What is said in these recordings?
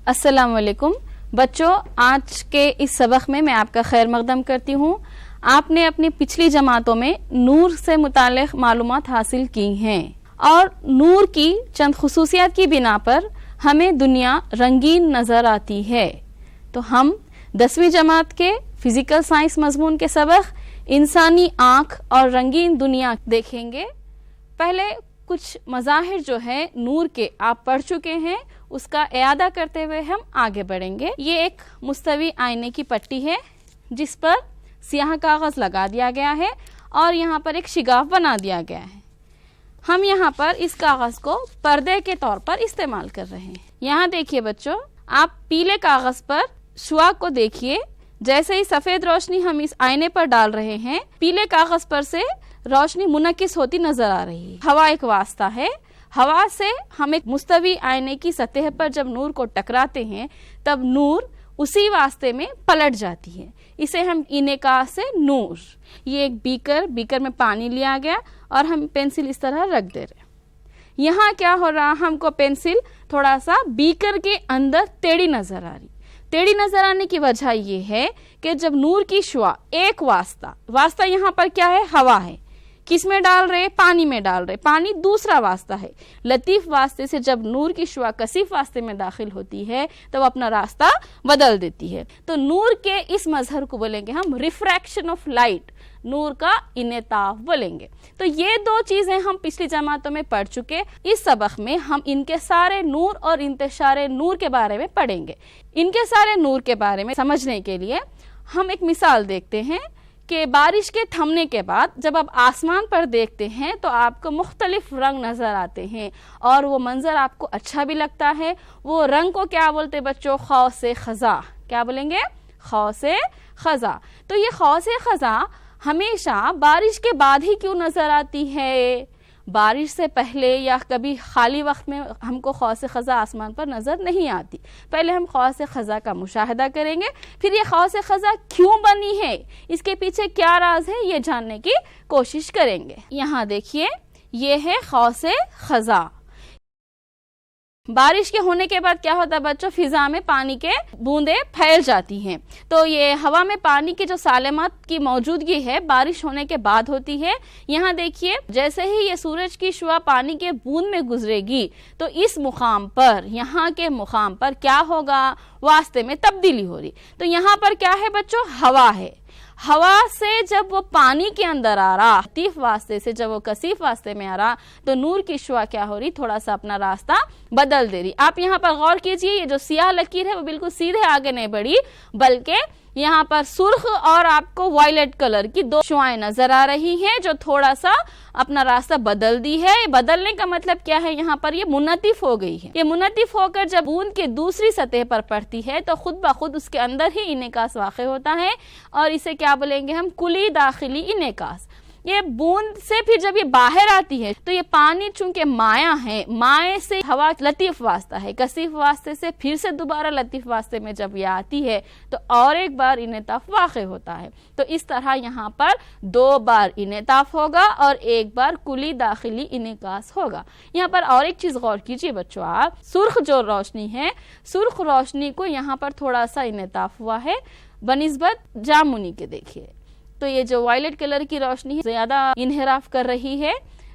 السلام علیکم بچوں، آج کے اس سبق میں آپ کا خیر مقدم کرتی ہوں۔ آپ نے اپنی پچھلی جماعتوں میں نور سے متعلق معلومات حاصل کی ہیں اور نور کی چند خصوصیات کی بنا پر ہمیں دنیا رنگین نظر آتی ہے۔ تو ہم 10ویں جماعت کے فزیکل سائنس مضمون کے سبق انسانی آنکھ اور رنگین دنیا دیکھیں گے۔ پہلے کچھ مظاہر جو ہے نور کے آپ پڑھ چکے ہیں، اس کا اعادہ کرتے ہوئے ہم آگے بڑھیں گے۔ یہ ایک مستوی آئینے کی پٹی ہے جس پر سیاہ کاغذ لگا دیا گیا ہے اور یہاں پر ایک شگاف بنا دیا گیا ہے۔ ہم یہاں پر اس کاغذ کو پردے کے طور پر استعمال کر رہے ہیں۔ یہاں دیکھیے بچوں، آپ پیلے کاغذ پر شعاع کو دیکھیے۔ جیسے ہی سفید روشنی ہم اس آئینے پر ڈال رہے ہیں، پیلے کاغذ پر سے روشنی منعکس ہوتی نظر آ رہی ہے۔ ہوا ایک واسطہ ہے۔ ہوا سے ہم ایک مستوی آئینے کی سطح پر جب نور کو ٹکراتے ہیں تب نور اسی واسطے میں پلٹ جاتی ہے۔ اسے ہم انعکاس سے نور۔ یہ ایک بیکر میں پانی لیا گیا اور ہم پینسل اس طرح رکھ دے رہے ہیں۔ یہاں کیا ہو رہا، ہم کو پینسل تھوڑا سا بیکر کے اندر ٹیڑھی نظر آ رہی۔ ٹیڑھی نظر آنے کی وجہ یہ ہے کہ جب نور کی شعاع ایک واسطہ یہاں پر کیا ہے، ہوا ہے، کس میں ڈال رہے، پانی میں ڈال رہے، پانی دوسرا واسطہ ہے۔ لطیف واسطے سے جب نور کی شعاع کثیف واسطے میں داخل ہوتی ہے تو وہ اپنا راستہ بدل دیتی ہے۔ تو نور کے اس مظہر کو بولیں گے ہم ریفریکشن آف لائٹ، نور کا انعطاف بولیں گے۔ تو یہ دو چیزیں ہم پچھلی جماعتوں میں پڑھ چکے۔ اس سبق میں ہم ان کے سارے نور اور انتشار نور کے بارے میں پڑھیں گے۔ ان کے سارے نور کے بارے میں سمجھنے کے لیے ہم ایک مثال دیکھتے ہیں کہ بارش کے تھمنے کے بعد جب آپ آسمان پر دیکھتے ہیں تو آپ کو مختلف رنگ نظر آتے ہیں اور وہ منظر آپ کو اچھا بھی لگتا ہے۔ وہ رنگ کو کیا بولتے بچوں؟ خوش خزاں۔ کیا بولیں گے؟ خوش خزاں۔ تو یہ خوش خزاں ہمیشہ بارش کے بعد ہی کیوں نظر آتی ہے؟ بارش سے پہلے یا کبھی خالی وقت میں ہم کو خوش خزاں آسمان پر نظر نہیں آتی۔ پہلے ہم خوش خزاں کا مشاہدہ کریں گے، پھر یہ خوش خزاں کیوں بنی ہے، اس کے پیچھے کیا راز ہے، یہ جاننے کی کوشش کریں گے۔ یہاں دیکھیے، یہ ہے خوش خزاں۔ بارش کے ہونے کے بعد کیا ہوتا ہے بچوں؟ فضا میں پانی کے بوندیں پھیل جاتی ہیں۔ تو یہ ہوا میں پانی کے جو سالمات کی موجودگی ہے بارش ہونے کے بعد ہوتی ہے۔ یہاں دیکھیے، جیسے ہی یہ سورج کی شعاع پانی کے بوند میں گزرے گی تو اس مقام پر، یہاں کے مقام پر کیا ہوگا؟ واسطے میں تبدیلی ہو رہی۔ تو یہاں پر کیا ہے بچوں؟ ہوا ہے۔ ہوا سے جب وہ پانی کے اندر آ رہا، لطیف واسطے سے جب وہ کثیف واسطے میں آ رہا تو نور کی شعاع کیا ہو رہی؟ تھوڑا سا اپنا راستہ بدل دے رہی۔ آپ یہاں پر غور کیجئے، یہ جو سیاہ لکیر ہے وہ بالکل سیدھے آگے نہیں بڑھی، بلکہ یہاں پر سرخ اور آپ کو وائلٹ کلر کی دو شعائیں نظر آ رہی ہیں جو تھوڑا سا اپنا راستہ بدل دی ہے۔ بدلنے کا مطلب کیا ہے؟ یہاں پر یہ منعطف ہو گئی ہے۔ یہ منعطف ہو کر جب بوند کے دوسری سطح پر پڑتی ہے تو خود بخود اس کے اندر ہی انعکاس واقع ہوتا ہے اور اسے کیا بولیں گے ہم؟ کلی داخلی انعکاس۔ یہ بوند سے پھر جب یہ باہر آتی ہے تو یہ پانی چونکہ مائع ہے، مائع سے ہوا لطیف واسطہ ہے، کثیف واسطے سے پھر سے دوبارہ لطیف واسطے میں جب یہ آتی ہے تو اور ایک بار انعطاف واقع ہوتا ہے۔ تو اس طرح یہاں پر 2 بار انعطاف ہوگا اور ایک بار کلی داخلی انعکاس ہوگا۔ یہاں پر اور ایک چیز غور کیجئے بچوں، آپ سرخ جو روشنی ہے، سرخ روشنی کو یہاں پر تھوڑا سا انعطاف ہوا ہے بنسبت جامنی کے۔ دیکھیے تو یہ جو وائلٹ کلر کی روشنی ہے زیادہ انحراف کر رہی ہے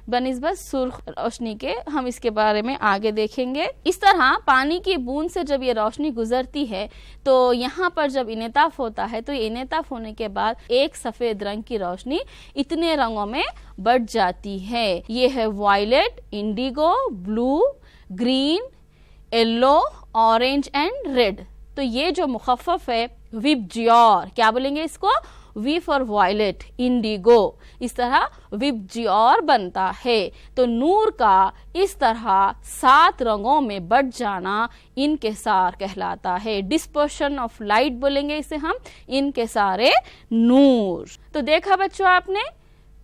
بنسبت سرخ روشنی کے۔ ہم اس کے بارے میں آگے دیکھیں گے۔ اس طرح پانی کی بوند سے جب یہ روشنی گزرتی ہے تو یہاں پر جب انعطاف ہوتا ہے تو یہ انعطاف ہونے کے بعد ایک سفید رنگ کی روشنی اتنے رنگوں میں بڑھ جاتی ہے۔ یہ ہے violet, indigo, blue, green, yellow, orange and red. تو یہ جو مخفف ہے وبجیور، کیا بولیں گے اس کو؟ وی فار وائلٹ، انڈیگو، اس طرح وبجیور بنتا ہے۔ تو نور کا اس طرح 7 رنگوں میں بٹ جانا انکسار کہلاتا ہے۔ ڈسپرشن آف لائٹ بولیں گے اسے ہم، انکسار نور۔ تو دیکھا بچوں آپ نے،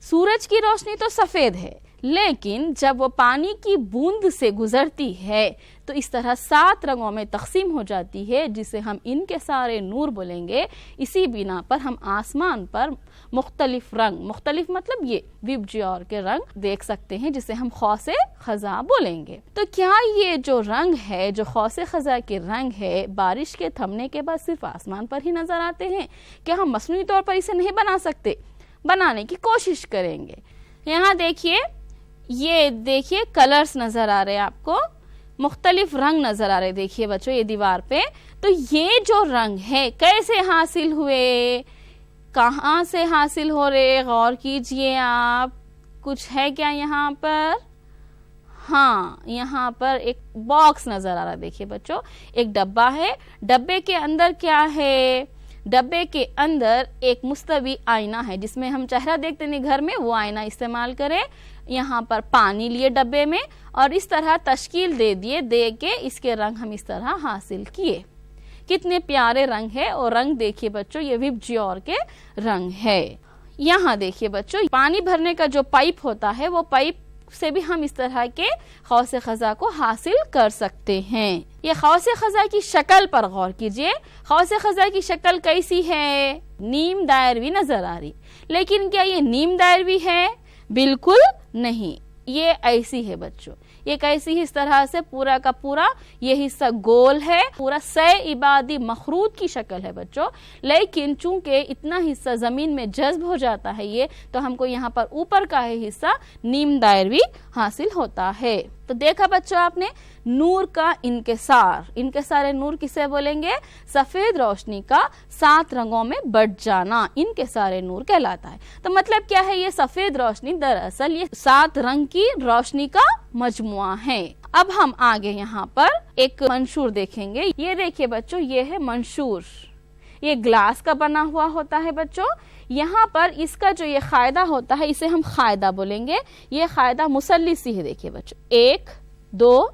سورج کی روشنی تو سفید ہے لیکن جب وہ پانی کی بوند سے گزرتی ہے تو اس طرح 7 رنگوں میں تقسیم ہو جاتی ہے، جسے ہم ان کے سارے نور بولیں گے۔ اسی بنا پر ہم آسمان پر مختلف رنگ، مختلف مطلب یہ وبجیور کے رنگ دیکھ سکتے ہیں، جسے ہم قوس خزاں بولیں گے۔ تو کیا یہ جو رنگ ہے، جو قوس خزاں کے رنگ ہے، بارش کے تھمنے کے بعد صرف آسمان پر ہی نظر آتے ہیں؟ کیا ہم مصنوعی طور پر اسے نہیں بنا سکتے؟ بنانے کی کوشش کریں گے۔ یہاں دیکھیے، یہ دیکھیے کلرز نظر آ رہے ہیں آپ کو، مختلف رنگ نظر آ رہے، دیکھیے بچوں یہ دیوار پہ۔ تو یہ جو رنگ ہے کیسے حاصل ہوئے، کہاں سے حاصل ہو رہے، غور کیجئے آپ۔ کچھ ہے کیا یہاں پر؟ ہاں، یہاں پر ایک باکس نظر آ رہا، دیکھیے بچوں ایک ڈبہ ہے۔ ڈبے کے اندر کیا ہے؟ ڈبے کے اندر ایک مستوی آئینہ ہے، جس میں ہم چہرہ دیکھتے ہیں گھر میں، وہ آئینہ استعمال کریں۔ یہاں پر پانی لیے ڈبے میں اور اس طرح تشکیل دے کے اس کے رنگ ہم اس طرح حاصل کیے۔ کتنے پیارے رنگ ہے، اور رنگ دیکھیے بچوں یہ وبجیور کے رنگ ہے۔ یہاں دیکھیے بچوں پانی بھرنے کا جو پائپ ہوتا ہے، وہ پائپ سے بھی ہم اس طرح کے قوس خزاں کو حاصل کر سکتے ہیں۔ یہ قوس خزاں کی شکل پر غور کیجئے۔ قوس خزاں کی شکل کیسی ہے؟ نیم دائروی نظر آ رہی، لیکن کیا یہ نیم دائروی ہے؟ بالکل نہیں، یہ ایسی ہے بچوں، یہ کیسی ہے؟ اس طرح سے پورا کا پورا یہ حصہ گول ہے، پورا سہ عبادی مخروط کی شکل ہے بچوں، لیکن چونکہ اتنا حصہ زمین میں جذب ہو جاتا ہے یہ، تو ہم کو یہاں پر اوپر کا حصہ نیم دائروی حاصل ہوتا ہے۔ تو دیکھا بچوں آپ نے نور کا انکسار نور کسے بولیں گے؟ سفید روشنی کا 7 رنگوں میں بٹ جانا انکسار نور کہلاتا ہے۔ تو مطلب کیا ہے؟ یہ سفید روشنی دراصل یہ 7 رنگ کی روشنی کا مجموعہ ہے۔ اب ہم آگے یہاں پر ایک منشور دیکھیں گے۔ یہ دیکھیے بچوں یہ ہے منشور، یہ گلاس کا بنا ہوا ہوتا ہے بچوں۔ یہاں پر اس کا جو یہ قاعدہ ہوتا ہے اسے ہم قاعدہ بولیں گے۔ یہ قاعدہ مثلثی ہے، دیکھیے بچوں 1 2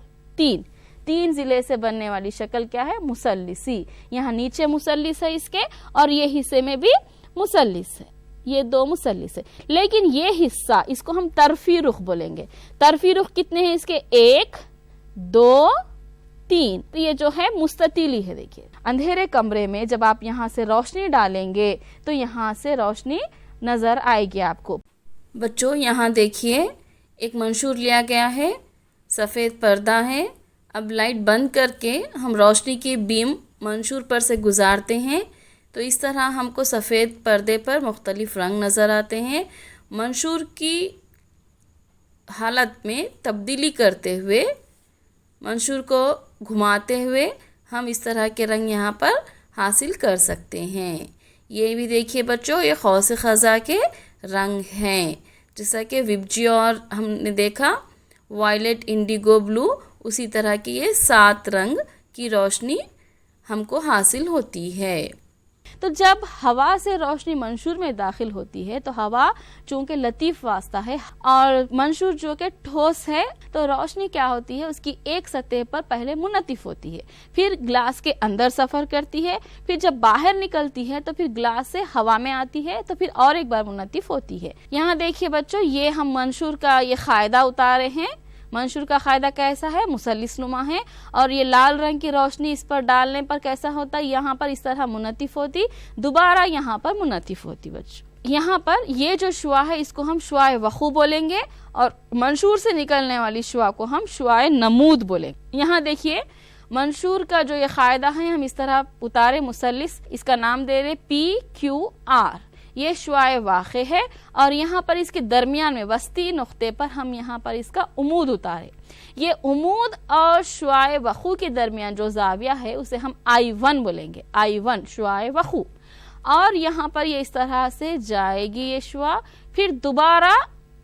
3 ضلع سے بننے والی شکل کیا ہے؟ مثلثی۔ یہاں نیچے مثلث ہے اس کے، اور یہ حصے میں بھی مثلث ہے، یہ 2 مثلث ہے۔ لیکن یہ حصہ اس کو ہم طرفی رخ بولیں گے۔ طرفی رخ کتنے ہیں اس کے؟ 1 2 3۔ تو یہ جو ہے مستطیلی ہے، دیکھیے اندھیرے کمرے میں جب آپ یہاں سے روشنی ڈالیں گے تو یہاں سے روشنی نظر آئے گی آپ کو۔ بچوں یہاں دیکھیے ایک منشور لیا گیا ہے، سفید پردہ ہے۔ اب لائٹ بند کر کے ہم روشنی کی بیم منشور پر سے گزارتے ہیں تو اس طرح ہم کو سفید پردے پر مختلف رنگ نظر آتے ہیں۔ منشور کی حالت میں تبدیلی کرتے ہوئے، منشور کو گھماتے ہوئے ہم اس طرح کے رنگ یہاں پر حاصل کر سکتے ہیں۔ یہ بھی دیکھیے بچوں یہ قوس خزاں کے رنگ ہیں، جیسا کہ وبجیور ہم نے دیکھا وائلٹ، انڈیگو، بلو، اسی طرح کی یہ 7 رنگ کی روشنی ہم کو حاصل ہوتی ہے۔ تو جب ہوا سے روشنی منشور میں داخل ہوتی ہے تو ہوا چونکہ لطیف واسطہ ہے اور منشور جو کہ ٹھوس ہے، تو روشنی کیا ہوتی ہے اس کی ایک سطح پر پہلے منعطف ہوتی ہے، پھر گلاس کے اندر سفر کرتی ہے، پھر جب باہر نکلتی ہے تو پھر گلاس سے ہوا میں آتی ہے تو پھر اور ایک بار منعطف ہوتی ہے۔ یہاں دیکھیے بچوں یہ ہم منشور کا یہ قاعدہ اتارے ہیں۔ منشور کا قاعدہ کیسا ہے؟ مثلث نما ہے، اور یہ لال رنگ کی روشنی اس پر ڈالنے پر کیسا ہوتا ہے؟ یہاں پر اس طرح منعطف ہوتی، دوبارہ یہاں پر منعطف ہوتی بچوں۔ یہاں پر یہ جو شعاع ہے اس کو ہم شعاع وقوع بولیں گے، اور منشور سے نکلنے والی شعاع کو ہم شعاع نمود بولیں گے۔ یہاں دیکھیے منشور کا جو یہ قاعدہ ہے ہم اس طرح اتارے مثلث، اس کا نام دے رہے PQR، یہ شعاع واقع ہے، اور یہاں پر اس کے درمیان میں وسطی نقطے پر ہم یہاں پر اس کا عمود اتارے۔ یہ عمود اور شعاع وقوع کے درمیان جو زاویہ ہے اسے ہم I1 بولیں گے، I1 شعاع وقوع، اور یہاں پر یہ اس طرح سے جائے گی یہ شعاع، پھر دوبارہ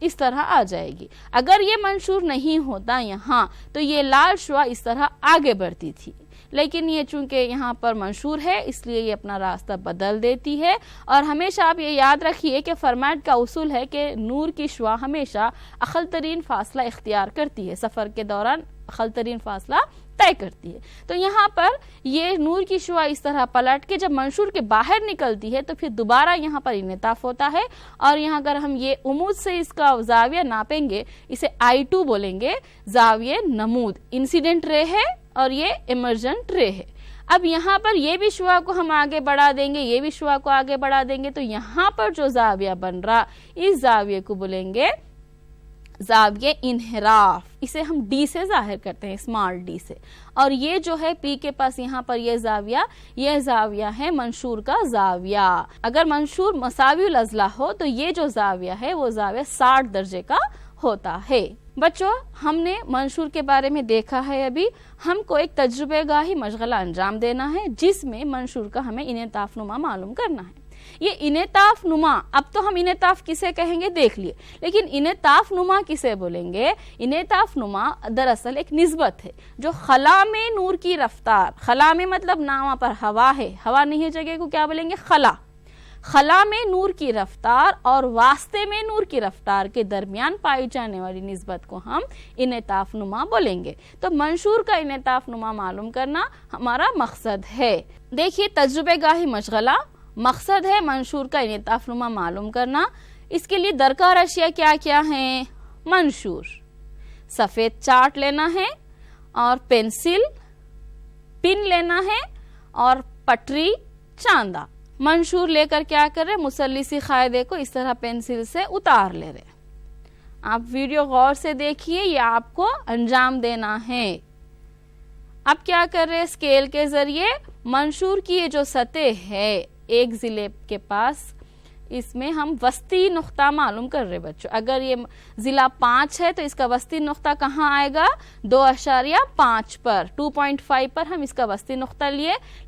اس طرح آ جائے گی۔ اگر یہ منشور نہیں ہوتا یہاں تو یہ لال شعاع اس طرح آگے بڑھتی تھی، لیکن یہ چونکہ یہاں پر منشور ہے اس لیے یہ اپنا راستہ بدل دیتی ہے۔ اور ہمیشہ آپ یہ یاد رکھیے کہ فرمائٹ کا اصول ہے کہ نور کی شعاع ہمیشہ اقل ترین فاصلہ اختیار کرتی ہے، سفر کے دوران اقل ترین فاصلہ طے کرتی ہے. تو یہاں پر یہ نور کی شعاع اس طرح پلٹ کے جب منشور کے باہر نکلتی ہے تو پھر دوبارہ یہاں پر انعطاف ہوتا ہے, اور یہاں اگر ہم یہ عمود سے اس کا زاویہ ناپیں گے, اسے I2 بولیں گے, زاویہ نمود. انسیڈنٹ رے ہے اور یہ ایمرجنٹ رے ہے. اب یہاں پر یہ بھی شعاع کو ہم آگے بڑھا دیں گے, یہ بھی شعاع کو آگے بڑھا دیں گے, تو یہاں پر جو زاویہ بن رہا اس زاویے کو بولیں گے زاویہ انحراف. اسے ہم ڈی سے ظاہر کرتے ہیں, اسمال ڈی سے. اور یہ جو ہے پی کے پاس یہاں پر یہ زاویہ ہے منشور کا زاویہ. اگر منشور مساوی الاضلاع ہو تو یہ جو زاویہ ہے وہ زاویہ 60 درجے کا ہوتا ہے. بچوں ہم نے منشور کے بارے میں دیکھا ہے. ابھی ہم کو ایک تجربے گاہی مشغلہ انجام دینا ہے جس میں منشور کا ہمیں انعطاف نما معلوم کرنا ہے. یہ انعطاف نما, اب تو ہم انعطاف کسے کہیں گے دیکھ لیے, لیکن انعطاف نما کسے بولیں گے؟ انعطاف نما دراصل ایک نسبت ہے جو خلا میں نور کی رفتار, خلا میں مطلب نامہ پر ہوا ہے, ہوا نہیں ہے جگہ کو کیا بولیں گے؟ خلا. خلا میں نور کی رفتار اور واسطے میں نور کی رفتار کے درمیان پائی جانے والی نسبت کو ہم انعطاف نما بولیں گے. تو منشور کا انعطاف نما معلوم کرنا ہمارا مقصد ہے. دیکھیے تجربے گاہی مشغلہ مقصد ہے منشور کا انعطاف نما معلوم کرنا. اس کے لیے درکار اشیاء کیا کیا ہیں؟ منشور, سفید چارٹ لینا ہے, اور پینسل, پن لینا ہے, اور پٹری چاندہ. منشور لے کر کیا کر رہے؟ مثلثی قاعدے کو اس طرح پینسل سے اتار لے رہے. آپ ویڈیو غور سے دیکھیے, یہ آپ کو انجام دینا ہے. اب کیا کر رہے؟ اسکیل کے ذریعے منشور کی یہ جو سطح ہے ایک ضلع کے پاس, اس میں ہم وسطی نقطہ معلوم کر رہے بچوں. اگر یہ ضلع 5 ہے تو اس کا وسطی نقطہ کہاں آئے گا؟ 2.5 پر, 2.5 پر ہم اس کا وسطی نقطہ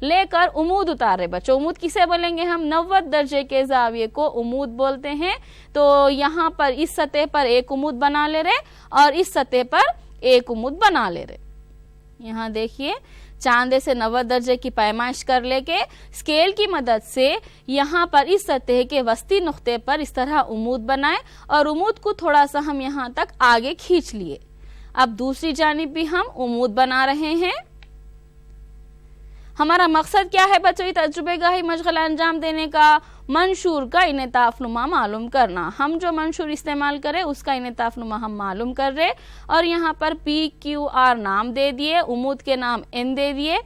لے کر عمود اتارے بچوں. عمود کسے بولیں گے ہم؟ 90 درجے کے زاویے کو عمود بولتے ہیں. تو یہاں پر اس سطح پر ایک عمود بنا لے رہے اور اس سطح پر ایک عمود بنا لے رہے. یہاں دیکھیے چاندے سے 90 درجے کی پیمائش کر لے کے اسکیل کی مدد سے یہاں پر اس سطح کے وسطی نقطے پر اس طرح عمود بنائے, اور عمود کو تھوڑا سا ہم یہاں تک آگے کھینچ لیے. اب دوسری جانب بھی ہم عمود بنا رہے ہیں. ہمارا مقصد کیا ہے بچوں یہ تجربے گاہی مشغلہ انجام دینے کا؟ منشور کا انعطاف نما معلوم کرنا. ہم جو منشور استعمال کریں اس کا انعطاف نما ہم معلوم کر رہے, اور یہاں پر PQR نام دے دیے, عمود کے نام N دے دیے.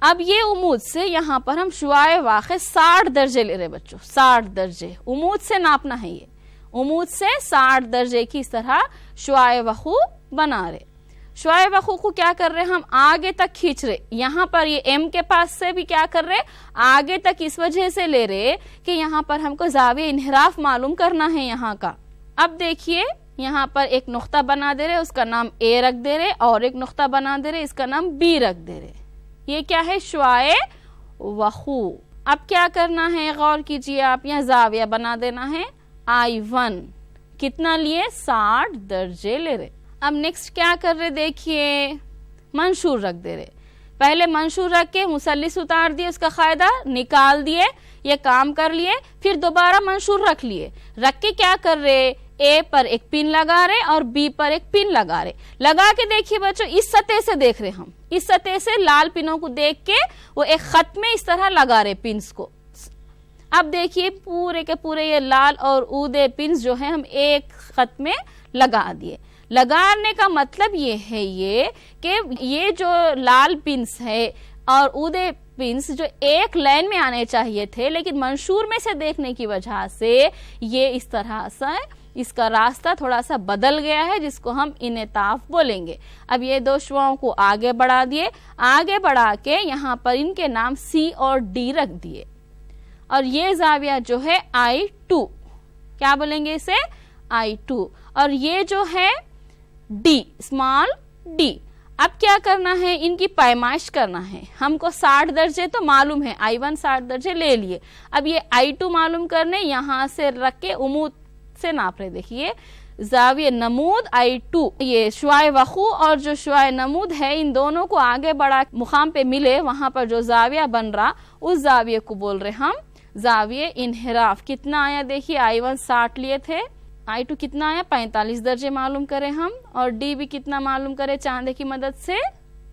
اب یہ عمود سے یہاں پر ہم شعاع واقع 60 درجے لے رہے بچوں. 60 درجے عمود سے ناپنا ہے. یہ عمود سے 60 درجے کی اس طرح شعاع وقوع بنا رہے. شعاع وقوع کو کیا کر رہے ہم؟ آگے تک کھینچ رہے. یہاں پر یہ M کے پاس سے بھی کیا کر رہے؟ آگے تک اس وجہ سے لے رہے کہ یہاں پر ہم کو زاویہ انحراف معلوم کرنا ہے یہاں کا. اب دیکھیے یہاں پر ایک نقطہ بنا دے رہے, اس کا نام A رکھ دے رہے, اور ایک نقطہ بنا دے رہے, اس کا نام B رکھ دے رہے. یہ کیا ہے؟ شعاع وقوع. اب کیا کرنا ہے غور کیجئے آپ, یہاں زاویہ بنا دینا ہے I1. کتنا لیے؟ 60 درجے لے رہے. اب نیکسٹ کیا کر رہے دیکھیے, منشور رکھ دے رہے. پہلے منشور رکھ کے مثلث اتار دیے, اس کا قاعدہ نکال دیے, یہ کام کر لیے. پھر دوبارہ منشور رکھ لیے, رکھ کے کیا کر رہے؟ A پر ایک پن لگا رہے اور B پر ایک پن لگا رہے. لگا کے دیکھیے بچوں اس سطح سے دیکھ رہے, ہم اس سطح سے لال پنوں کو دیکھ کے وہ ایک خط میں اس طرح لگا رہے پنس کو. اب دیکھیے پورے کے پورے یہ لال اور اودے پنس جو ہے ہم ایک خط میں لگا دیے. لگانے کا مطلب یہ ہے کہ یہ جو لال پنس ہے اور اودے پنس جو ایک لائن میں آنے چاہیے تھے, لیکن منشور میں سے دیکھنے کی وجہ سے یہ اس طرح سے اس کا راستہ تھوڑا سا بدل گیا ہے, جس کو ہم انعطاف بولیں گے. اب یہ دو شعاؤں کو آگے بڑھا دیے, آگے بڑھا کے یہاں پر ان کے نام C اور D رکھ دیے, اور یہ زاویہ جو ہے I2, کیا بولیں گے اسے؟ I2. اور یہ جو ہے D, اسمال D. اب کیا کرنا ہے؟ ان کی پیمائش کرنا ہے. ہم کو 60 درجے تو معلوم ہے, I1 60 درجے لے لیے. اب یہ I2 معلوم کرنے یہاں سے رکھ کے عمود سے ناپ رہے. دیکھیے زاویہ نمود I2, یہ شعاع وقوع اور جو شعاع نمود ہے ان دونوں کو آگے بڑھا مقام پہ ملے, وہاں پر جو زاویہ بن رہا اس زاویہ کو بول رہے ہم زاویہ انحراف. کتنا آیا دیکھیے, I1 60 لیے تھے, I2 کتنا آیا 45 درجے معلوم کرے ہم, اور D بھی کتنا معلوم کرے چاندے کی مدد سے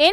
n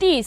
30,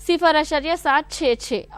0.766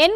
n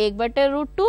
1/√2,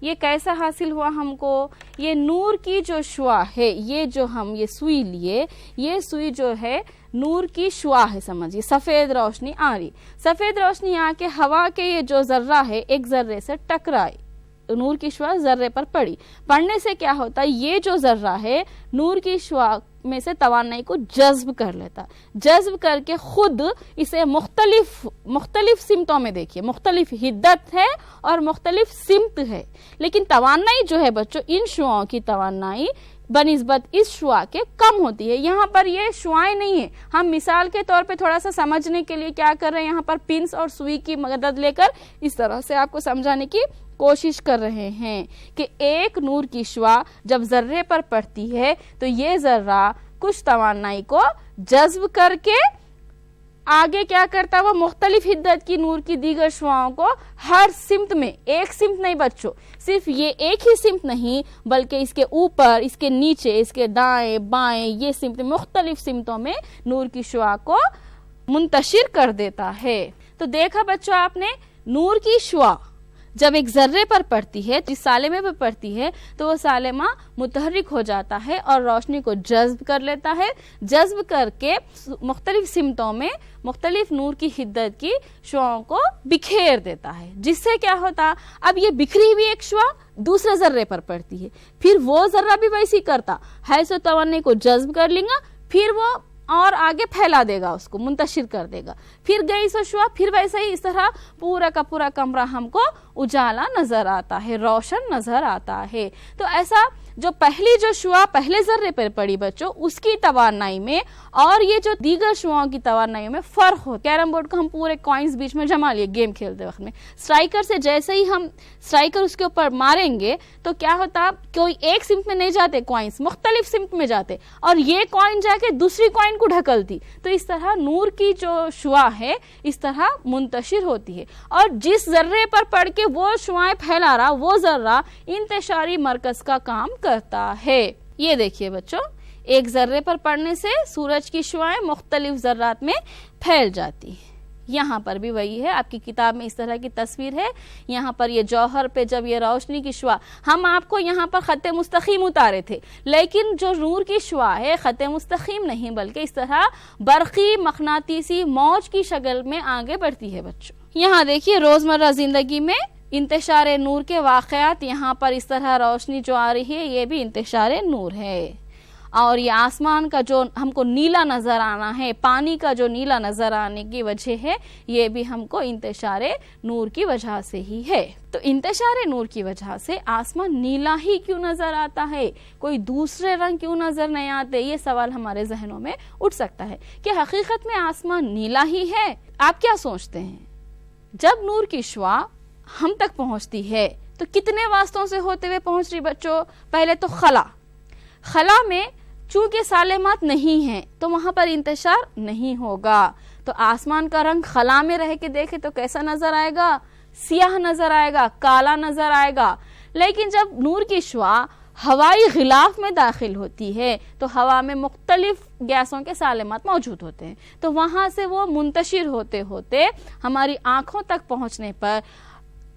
یہ کیسا حاصل ہوا ہم کو؟ یہ نور کی جو شعاع ہے، یہ جو ہم یہ سوئی لیے، یہ سوئی جو ہے نور کی شعاع ہے، سمجھیے سفید روشنی آ رہی، سفید روشنی آ کے ہوا کے یہ جو ذرہ ہے ایک ذرے سے ٹکرائی، نور کی شعاع ذرے پر پڑی، پڑنے سے کیا ہوتا ہے، یہ جو ذرہ ہے نور کی شعاع میں سے توانائی کو جذب کر لیتا، جذب کر کے خود اسے مختلف سمتوں میں، دیکھیے مختلف حدت ہے اور مختلف سمت ہے، لیکن توانائی جو ہے بچوں، ان شعاعوں کی توانائی بنسبت اس شعاع کے کم ہوتی ہے۔ یہاں پر یہ شعاعیں نہیں ہیں، ہم مثال کے طور پہ تھوڑا سا سمجھنے کے لیے کیا کر رہے ہیں، یہاں پر پنس اور سوئی کی مدد لے کر اس طرح سے آپ کو سمجھانے کی کوشش کر رہے ہیں کہ ایک نور کی شعاع جب ذرے پر پڑتی ہے تو یہ ذرہ کچھ توانائی کو جذب کر کے آگے کیا کرتا ہے، وہ مختلف حدت کی نور کی دیگر شعاعوں کو ہر سمت میں، ایک سمت نہیں بچوں، صرف یہ ایک ہی سمت نہیں بلکہ اس کے اوپر، اس کے نیچے، اس کے دائیں بائیں، یہ سمت مختلف سمتوں میں نور کی شعاع کو منتشر کر دیتا ہے۔ تو دیکھا بچوں آپ نے، نور کی شعاع جب ایک ذرے پر پڑتی ہے، جس سالمے پر پڑتی ہے، تو وہ سالمہ متحرک ہو جاتا ہے اور روشنی کو جذب کر لیتا ہے، جذب کر کے مختلف سمتوں میں مختلف نور کی حدت کی شعاعوں کو بکھیر دیتا ہے، جس سے کیا ہوتا، اب یہ بکھری ہوئی ایک شعاع دوسرے ذرے پر پڑتی ہے، پھر وہ ذرہ بھی ویسی کرتا ہے، سو توانائی کو جذب کر لیں گا، پھر وہ اور آگے پھیلا دے گا، اس کو منتشر کر دے گا، پھر گئی سو شعاع، پھر ویسے ہی اس طرح پورا کا پورا کمرہ ہم کو اجالا نظر آتا ہے، روشن نظر آتا ہے۔ تو ایسا جو پہلی جو شعاع پہلے ذرے پر پڑی بچوں، اس کی توانائی میں اور یہ جو دیگر شعاعوں کی توانائی میں فرق ہو۔ کیرم بورڈ کو ہم پورے کوائنز بیچ میں جما لیے گیم کھیلتے وقت میں، سٹرائکر سے جیسے ہی ہم سٹرائکر اس کے اوپر ماریں گے تو کیا ہوتا، کوئی ایک سمت میں نہیں جاتے، کوائنز مختلف سمت میں جاتے اور یہ کوائن جا کے دوسری کوائن کو ڈھکلتی، تو اس طرح نور کی جو شعاع ہے اس طرح منتشر ہوتی ہے، اور جس ذرے پر پڑ کے وہ شعاعیں پھیلا رہا، وہ ذرہ انتشاری مرکز کا کام کرتا ہے۔ یہ دیکھیے بچوں، ایک ذرے پر پڑنے سے سورج کی شعاعیں مختلف ذرات میں پھیل جاتی ہیں۔ یہاں پر بھی وہی ہے، آپ کی کتاب میں اس طرح کی تصویر ہے، یہاں پر یہ جوہر پہ جب یہ روشنی کی شعاع، ہم آپ کو یہاں پر خط مستقیم اتارے تھے، لیکن جو نور کی شعاع ہے خط مستقیم نہیں بلکہ اس طرح برقی مقناطیسی موج کی شکل میں آگے بڑھتی ہے بچوں۔ یہاں دیکھیے روزمرہ زندگی میں انتشار نور کے واقعات، یہاں پر اس طرح روشنی جو آ رہی ہے یہ بھی انتشار نور ہے، اور یہ آسمان کا جو ہم کو نیلا نظر آنا ہے، پانی کا جو نیلا نظر آنے کی وجہ ہے، یہ بھی ہم کو انتشار نور کی وجہ سے ہی ہے۔ تو انتشار نور کی وجہ سے آسمان نیلا ہی کیوں نظر آتا ہے، کوئی دوسرے رنگ کیوں نظر نہیں آتے، یہ سوال ہمارے ذہنوں میں اٹھ سکتا ہے کہ حقیقت میں آسمان نیلا ہی ہے۔ آپ کیا سوچتے ہیں، جب نور کی شعاع ہم تک پہنچتی ہے تو کتنے واسطوں سے ہوتے ہوئے پہنچ رہی بچوں؟ پہلے تو خلا میں چونکہ سالمات نہیں ہیں تو وہاں پر انتشار نہیں ہوگا، تو آسمان کا رنگ خلا میں رہ کے دیکھے تو کیسا نظر آئے گا، سیاہ نظر آئے گا، کالا نظر آئے گا۔ لیکن جب نور کی شعاع ہوائی غلاف میں داخل ہوتی ہے تو ہوا میں مختلف گیسوں کے سالمات موجود ہوتے ہیں، تو وہاں سے وہ منتشر ہوتے ہوتے ہماری آنکھوں تک پہنچنے پر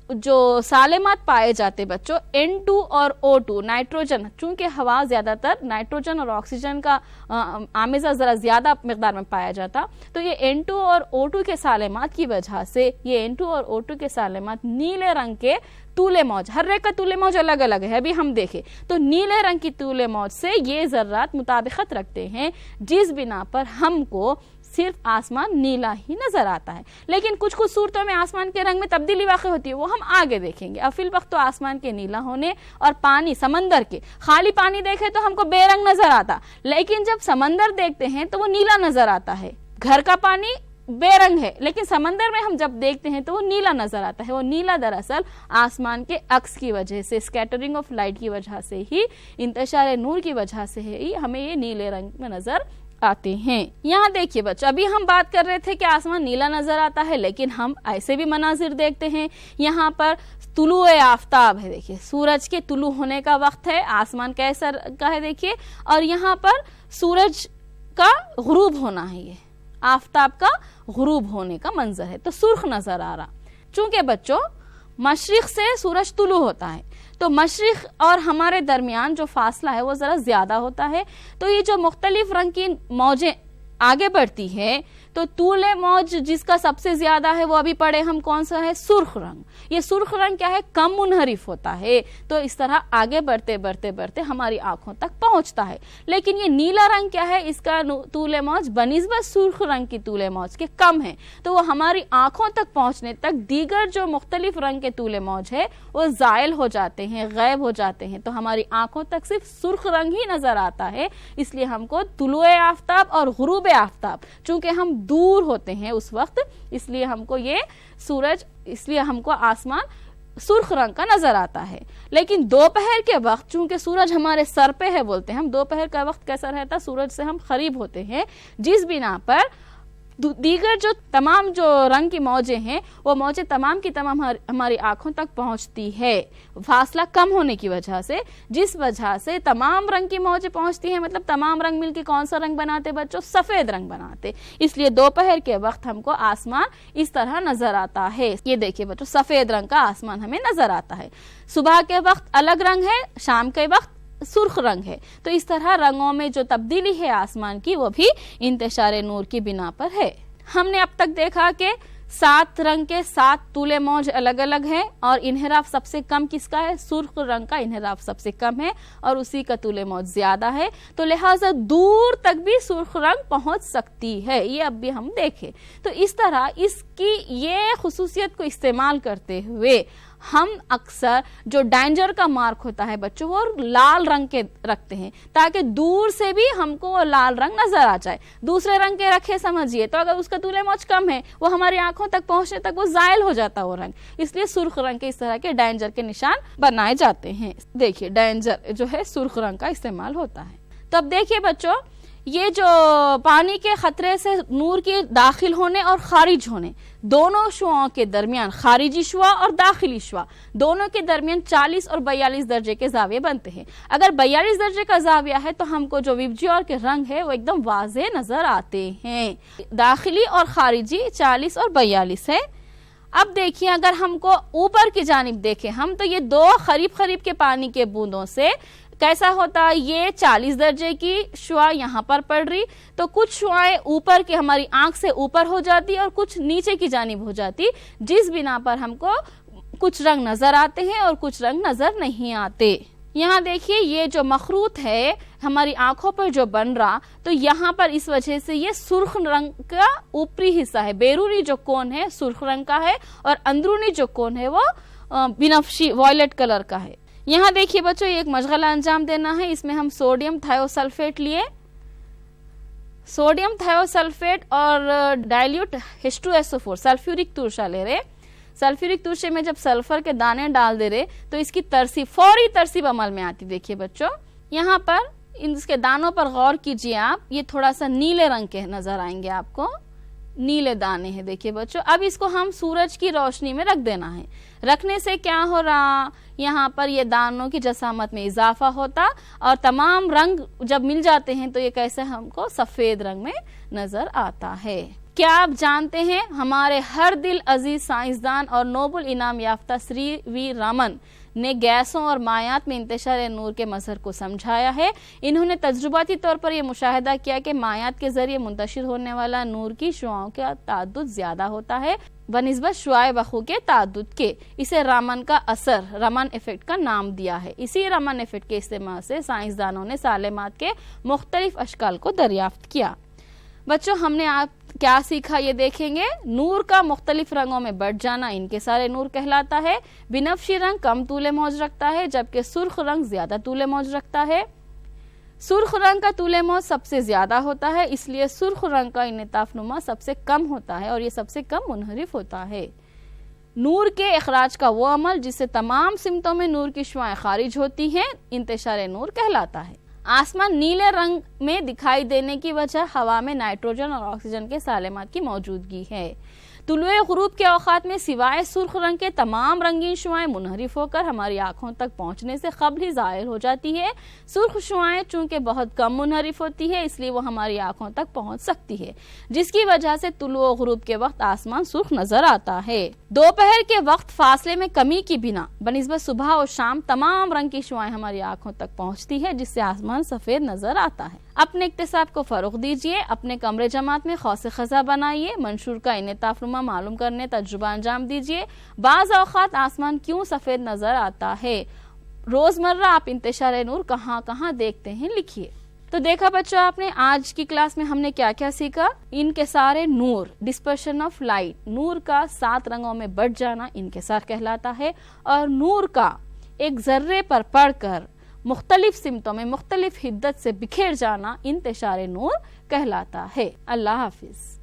جو سالمات پائے جاتے بچوں، N2 اور O2 نائٹروجن، چونکہ ہوا زیادہ تر نائٹروجن اور آکسیجن کا آمیزہ ذرا زیادہ مقدار میں پایا جاتا، تو یہ N2 اور O2 کے سالمات کی وجہ سے یہ N2 اور O2 کے سالمات نیلے رنگ کے طول موج، ہر ایک کا طول موج الگ الگ ہے، ابھی ہم دیکھیں تو نیلے رنگ کی طول موج سے یہ ذرات مطابقت رکھتے ہیں، جس بنا پر ہم کو صرف آسمان نیلا ہی نظر آتا ہے۔ لیکن کچھ صورتوں میں آسمان کے رنگ میں تبدیلی واقع ہوتی ہے، وہ ہم آگے دیکھیں گے۔ اب فی الوقت تو آسمان کے نیلا ہونے اور پانی، سمندر کے خالی پانی دیکھے تو ہم کو بے رنگ نظر آتا، لیکن جب سمندر دیکھتے ہیں تو وہ نیلا نظر آتا ہے۔ گھر کا پانی بے رنگ ہے لیکن سمندر میں ہم جب دیکھتے ہیں تو وہ نیلا نظر آتا ہے۔ وہ نیلا دراصل آسمان کے عکس کی وجہ سے، اسکیٹرنگ آف لائٹ کی وجہ سے ہی، انتشار نور کی وجہ سے ہی ہمیں یہ نیلے رنگ میں نظر آتے ہیں۔ یہاں دیکھیے بچوں، ابھی ہم بات کر رہے تھے کہ آسمان نیلا نظر آتا ہے، لیکن ہم ایسے بھی مناظر دیکھتے ہیں۔ یہاں پر طلوع آفتاب ہے، دیکھیے سورج کے طلوع ہونے کا وقت ہے، آسمان کیسا کا ہے دیکھیے، اور یہاں پر سورج کا غروب ہونا ہے، یہ آفتاب کا غروب ہونے کا منظر ہے، تو سرخ نظر آ رہا۔ چونکہ بچوں مشرق سے سورج طلوع ہوتا ہے تو مشرق اور ہمارے درمیان جو فاصلہ ہے وہ ذرا زیادہ ہوتا ہے. تو یہ جو مختلف رنگ کی موجیں آگے بڑھتی ہے تو طول موج جس کا سب سے زیادہ ہے وہ ابھی پڑھے ہم کون سا ہے؟ سرخ رنگ. یہ سرخ رنگ کیا ہے؟ کم منحرف ہوتا ہے. تو اس طرح آگے بڑھتے بڑھتے بڑھتے ہماری آنکھوں تک پہنچتا ہے. لیکن یہ نیلا رنگ کیا ہے؟ اس کا طول موج بنسبت سرخ رنگ کی طول موج کے کم ہے. تو وہ ہماری آنکھوں تک پہنچنے تک دیگر جو مختلف رنگ کے طول موج ہے وہ زائل ہو جاتے ہیں، غائب ہو جاتے ہیں. تو ہماری آنکھوں تک صرف سرخ رنگ ہی نظر آتا ہے. اس لیے ہم کو طلوع آفتاب اور غروب آفتاب، چونکہ ہم دور ہوتے ہیں اس وقت، اس لیے ہم کو یہ سورج، اس لیے ہم کو آسمان سرخ رنگ کا نظر آتا ہے. لیکن دوپہر کے وقت چونکہ سورج ہمارے سر پہ ہے، بولتے ہیں ہم دوپہر کا وقت کیسا رہتا؟ سورج سے ہم قریب ہوتے ہیں، جس بنا پر دیگر جو تمام جو رنگ کی موجیں ہیں وہ موجیں تمام کی تمام ہماری آنکھوں تک پہنچتی ہے فاصلہ کم ہونے کی وجہ سے، جس وجہ سے تمام رنگ کی موجیں پہنچتی ہیں. مطلب تمام رنگ مل کے کون سا رنگ بناتے بچوں؟ سفید رنگ بناتے. اس لیے دوپہر کے وقت ہم کو آسمان اس طرح نظر آتا ہے. یہ دیکھیے بچوں، سفید رنگ کا آسمان ہمیں نظر آتا ہے. صبح کے وقت الگ رنگ ہے، شام کے وقت سرخ رنگ ہے. تو اس طرح رنگوں میں جو تبدیلی ہے آسمان کی وہ بھی انتشار نور کی بنا پر ہے. ہم نے اب تک دیکھا کہ 7 رنگ کے 7 طول موج الگ الگ ہیں اور انحراف سب سے کم کس کا ہے؟ سرخ رنگ کا انحراف سب سے کم ہے اور اسی کا طول موج زیادہ ہے. تو لہٰذا دور تک بھی سرخ رنگ پہنچ سکتی ہے. یہ اب بھی ہم دیکھیں. تو اس طرح اس کی یہ خصوصیت کو استعمال کرتے ہوئے ہم اکثر جو ڈینجر کا مارک ہوتا ہے بچوں وہ لال رنگ کے رکھتے ہیں تاکہ دور سے بھی ہم کو وہ لال رنگ نظر آ جائے. دوسرے رنگ کے رکھے سمجھیے تو اگر اس کا طول موج کم ہے وہ ہماری آنکھوں تک پہنچنے تک وہ زائل ہو جاتا وہ رنگ. اس لیے سرخ رنگ کے اس طرح کے ڈینجر کے نشان بنائے جاتے ہیں. دیکھیے ڈینجر جو ہے سرخ رنگ کا استعمال ہوتا ہے. تو اب دیکھیے بچوں، یہ جو پانی کے خطرے سے نور کے داخل ہونے اور خارج ہونے دونوں شعاؤں کے درمیان، خارجی شعاع اور داخلی شعاع دونوں کے درمیان 40 اور 42 درجے کے زاویے بنتے ہیں. اگر 42 درجے کا زاویہ ہے تو ہم کو جو وبجیور کے رنگ ہے وہ ایک دم واضح نظر آتے ہیں. داخلی اور خارجی 40 اور 42 ہے. اب دیکھیے اگر ہم کو اوپر کی جانب دیکھیں ہم تو یہ دو قریب قریب کے پانی کے بوندوں سے کیسا ہوتا ہے؟ یہ 40 درجے کی شعاع یہاں پر پڑ رہی تو کچھ شعاعیں اوپر کی ہماری آنکھ سے اوپر ہو جاتی اور کچھ نیچے کی جانب ہو جاتی، جس بنا پر ہم کو کچھ رنگ نظر آتے ہیں اور کچھ رنگ نظر نہیں آتے. یہاں دیکھیے یہ جو مخروط ہے ہماری آنکھوں پر جو بن رہا تو یہاں پر اس وجہ سے یہ سرخ رنگ کا اوپری حصہ ہے. بیرونی جو کون ہے سرخ رنگ کا ہے اور اندرونی جو کون ہے وہ بنفشی وائلٹ کلر کا ہے. یہاں دیکھیے بچوں ایک مشغلہ انجام دینا ہے. اس میں ہم سوڈیم تھائیوسلفیٹ لیے، سوڈیم تھائیوسلفیٹ اور ڈائلیوٹ H2SO4 سلفیورک ترشا لے رہے. سلفیورک ترشے میں جب سلفر کے دانے ڈال دے رہے تو اس کی ترسیب فوری ترسیب عمل میں آتی. دیکھیے بچوں یہاں پر اس کے دانوں پر غور کیجئے آپ، یہ تھوڑا سا نیلے رنگ کے نظر آئیں گے آپ کو، نیلے دانے ہیں. دیکھیے بچوں اب اس کو ہم سورج کی روشنی میں رکھ دینا ہے. رکھنے سے کیا ہو رہا؟ یہاں پر یہ دانوں کی جسامت میں اضافہ ہوتا اور تمام رنگ جب مل جاتے ہیں تو یہ کیسے ہم کو سفید رنگ میں نظر آتا ہے. کیا آپ جانتے ہیں ہمارے ہر دل عزیز سائنسدان اور نوبل انعام یافتہ سری وی رمن نے گیسوں اور مائعات میں انتشار نور کے مظہر کو سمجھایا ہے. انہوں نے تجرباتی طور پر یہ مشاہدہ کیا کہ مائعات کے ذریعے منتشر ہونے والا نور کی شعاؤں کا تعدد زیادہ ہوتا ہے بنسبت شعاع بخو کے تعدد کے. اسے رمن کا اثر، رمن ایفیکٹ کا نام دیا ہے. اسی رمن ایفیکٹ کے استعمال سے سائنسدانوں نے سالمات کے مختلف اشکال کو دریافت کیا. بچوں ہم نے آپ کیا سیکھا یہ دیکھیں گے. نور کا مختلف رنگوں میں بٹ جانا انکسار نور کہلاتا ہے. بنفشی رنگ کم طول موج رکھتا ہے جبکہ سرخ رنگ زیادہ طول موج رکھتا ہے. سرخ رنگ کا طول موج سب سے زیادہ ہوتا ہے، اس لیے سرخ رنگ کا انعطاف نما سب سے کم ہوتا ہے اور یہ سب سے کم منحرف ہوتا ہے. نور کے اخراج کا وہ عمل جس سے تمام سمتوں میں نور کی شعاعیں خارج ہوتی ہیں انتشار نور کہلاتا ہے. آسمان نیلے رنگ میں دکھائی دینے کی وجہ ہوا میں نائٹروجن اور آکسیجن کے سالمات کی موجودگی ہے. طلوع غروب کے اوقات میں سوائے سرخ رنگ کے تمام رنگین شعاعیں منحرف ہو کر ہماری آنکھوں تک پہنچنے سے قبل ہی ظاہر ہو جاتی ہے۔ سرخ شعاعیں چونکہ بہت کم منحرف ہوتی ہے اس لیے وہ ہماری آنکھوں تک پہنچ سکتی ہے، جس کی وجہ سے طلوع و غروب کے وقت آسمان سرخ نظر آتا ہے۔ دوپہر کے وقت فاصلے میں کمی کی بنا بنسبت صبح اور شام تمام رنگ کی شعاعیں ہماری آنکھوں تک پہنچتی ہے، جس سے آسمان سفید نظر آتا ہے۔ اپنے اکتساب کو فروغ دیجیے، اپنے کمرے جماعت میں قوس قزح بنائیے، منشور کا انعطاف نما معلوم کرنے تجربہ انجام دیجیے۔ بعض اوقات آسمان کیوں سفید نظر آتا ہے؟ روزمرہ آپ انتشار نور کہاں کہاں دیکھتے ہیں، لکھیے۔ تو دیکھا بچوں آپ نے آج کی کلاس میں ہم نے کیا کیا سیکھا؟ انکسار نور، ڈسپرشن آف لائٹ، نور کا 7 رنگوں میں بٹ جانا انکسار کہلاتا ہے، اور نور کا ایک ذرے پر پڑ کر مختلف سمتوں میں مختلف حدت سے بکھیر جانا انتشار نور کہلاتا ہے۔ اللہ حافظ۔